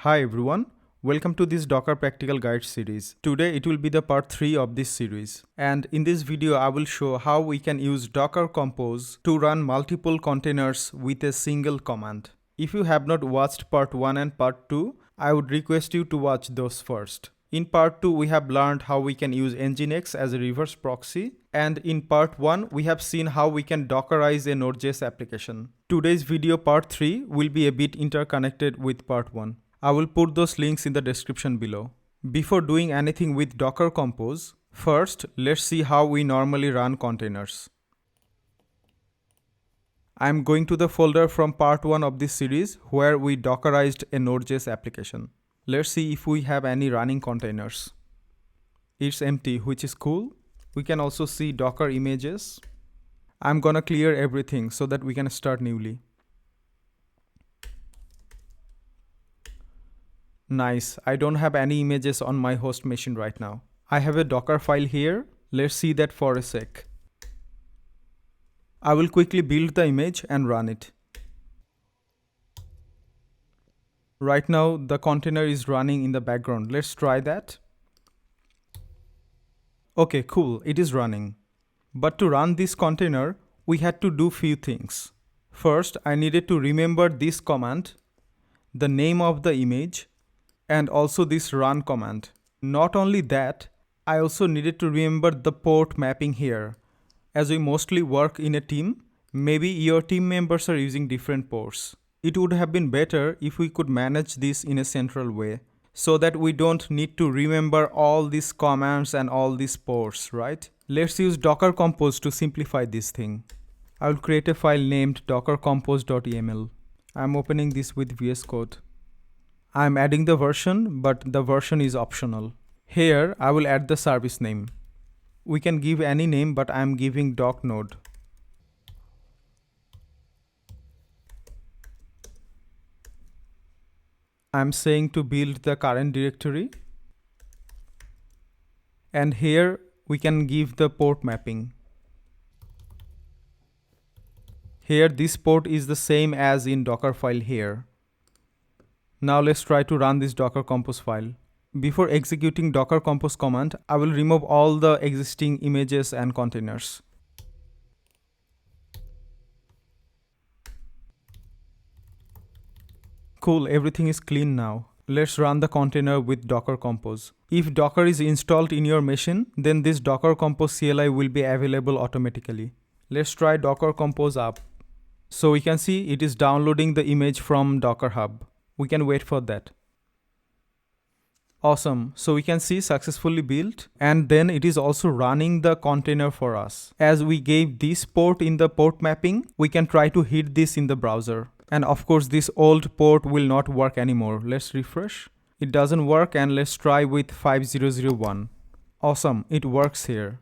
Hi everyone, welcome to this Docker Practical Guide series. Today it will be the part 3 of this series. And in this video I will show how we can use Docker Compose to run multiple containers with a single command. If you have not watched part 1 and part 2, I would request you to watch those first. In part 2 we have learned how we can use Nginx as a reverse proxy, and in part 1 we have seen how we can Dockerize a Node.js application. Today's video part 3 will be a bit interconnected with part 1. I will put those links in the description below. Before doing anything with Docker Compose, first let's see how we normally run containers. I am going to the folder from part 1 of this series where we Dockerized a Node.js application. Let's see if we have any running containers. It's empty, which is cool. We can also see Docker images. I'm gonna clear everything so that we can start newly. Nice, I don't have any images on my host machine right now. I have a Docker file here. Let's see that for a sec. I will quickly build the image and run it. Right now the container is running in the background. Let's try that. Okay, cool, it is running. But to run this container, we had to do few things. First, I needed to remember this command, the name of the image, and also this run command. Not only that, I also needed to remember the port mapping here. As we mostly work in a team, maybe your team members are using different ports. It would have been better if we could manage this in a central way, so that we don't need to remember all these commands and all these ports, right? Let's use Docker Compose to simplify this thing. I will create a file named dockercompose.yaml. I'm opening this with VS Code. I'm adding the version, but the version is optional. Here, I will add the service name. We can give any name, but I'm giving doc node. I'm saying to build the current directory. And here, we can give the port mapping. Here, this port is the same as in Docker file here. Now let's try to run this Docker Compose file. Before executing Docker Compose command, I will remove all the existing images and containers. Cool, everything is clean now. Let's run the container with Docker Compose. If Docker is installed in your machine, then this Docker Compose CLI will be available automatically. Let's try Docker Compose up. So we can see it is downloading the image from Docker Hub. We can wait for that. Awesome, so we can see successfully built, and then it is also running the container for us. As we gave this port in the port mapping, we can try to hit this in the browser. And of course this old port will not work anymore. Let's refresh. It doesn't work, and let's try with 5001. Awesome, it works here.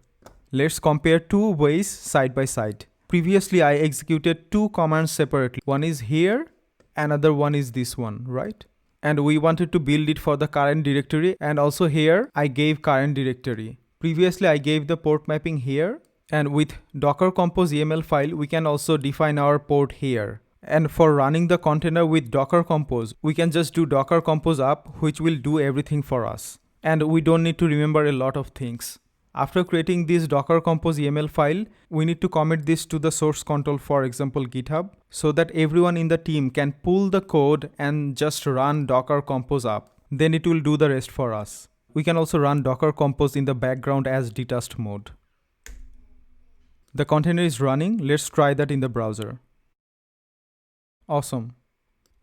Let's compare two ways side by side. Previously I executed two commands separately. One is here, another one is this one, right? And we wanted to build it for the current directory, and also here I gave current directory. Previously I gave the port mapping here, and with Docker Compose YAML file we can also define our port here. And for running the container with Docker Compose, we can just do Docker Compose up, which will do everything for us. And we don't need to remember a lot of things. After creating this Docker Compose YAML file, we need to commit this to the source control, for example GitHub, so that everyone in the team can pull the code and just run Docker Compose up. Then it will do the rest for us. We can also run Docker Compose in the background as detached mode. The container is running. Let's try that in the browser. Awesome.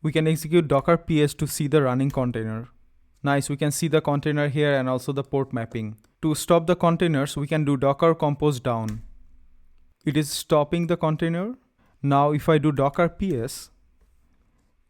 We can execute Docker PS to see the running container. Nice, we can see the container here and also the port mapping. To stop the containers, we can do Docker Compose down. It is stopping the container. Now if I do Docker PS,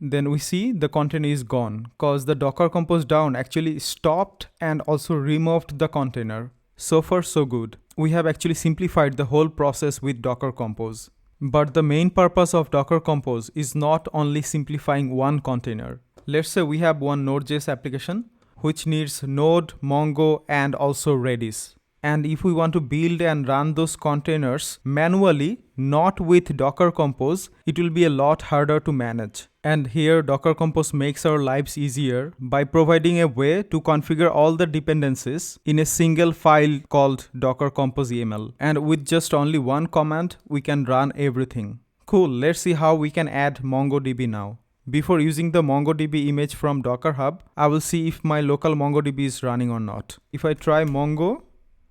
then we see the container is gone, cause the Docker Compose down actually stopped and also removed the container. So far so good. We have actually simplified the whole process with Docker Compose. But the main purpose of Docker Compose is not only simplifying one container. Let's say we have one Node.js application which needs Node, Mongo, and also Redis. And if we want to build and run those containers manually, not with Docker Compose, it will be a lot harder to manage. And here Docker Compose makes our lives easier by providing a way to configure all the dependencies in a single file called Docker Compose YAML. And with just only one command, we can run everything. Cool, let's see how we can add MongoDB now. Before using the MongoDB image from Docker Hub, I will see if my local MongoDB is running or not. If I try Mongo,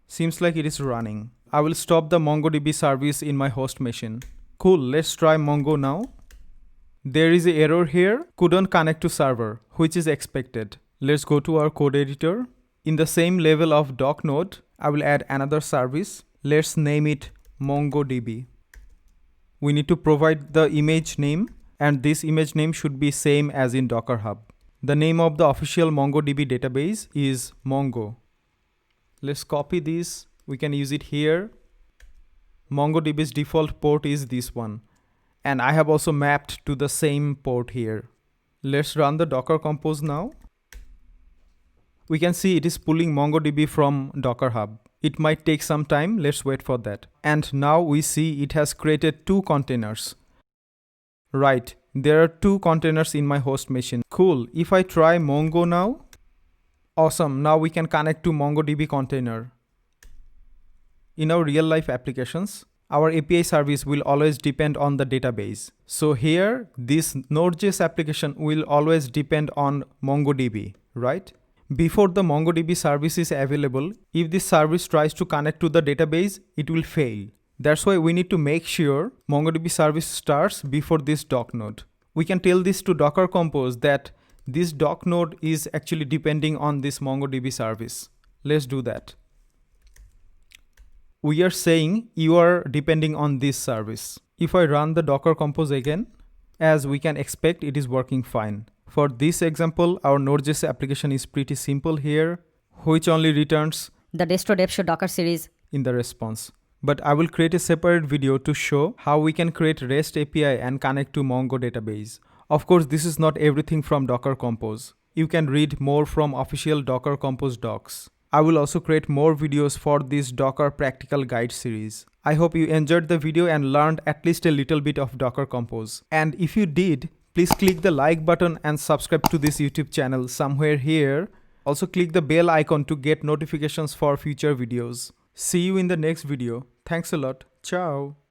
seems like it is running. I will stop the MongoDB service in my host machine. Cool, let's try Mongo now. There is an error here, couldn't connect to server, which is expected. Let's go to our code editor. In the same level of doc node, I will add another service. Let's name it MongoDB. We need to provide the image name, and this image name should be same as in Docker Hub. The name of the official MongoDB database is Mongo. Let's copy this. We can use it here. MongoDB's default port is this one. And I have also mapped to the same port here. Let's run the Docker Compose now. We can see it is pulling MongoDB from Docker Hub. It might take some time. Let's wait for that. And now we see it has created 2 containers. Right, there are 2 containers in my host machine. Cool, if I try Mongo now, awesome, now we can connect to MongoDB container. In our real life applications, our API service will always depend on the database. So here, this Node.js application will always depend on MongoDB, right? Before the MongoDB service is available, if this service tries to connect to the database, it will fail. That's why we need to make sure MongoDB service starts before this doc node. We can tell this to Docker Compose that this doc node is actually depending on this MongoDB service. Let's do that. We are saying you are depending on this service. If I run the Docker Compose again, as we can expect, it is working fine. For this example, our Node.js application is pretty simple here, which only returns the distro dev show Docker series in the response. But I will create a separate video to show how we can create REST API and connect to Mongo database. Of course, this is not everything from Docker Compose. You can read more from official Docker Compose docs. I will also create more videos for this Docker Practical Guide series. I hope you enjoyed the video and learned at least a little bit of Docker Compose. And if you did, please click the like button and subscribe to this YouTube channel somewhere here. Also click the bell icon to get notifications for future videos. See you in the next video. Thanks a lot. Ciao.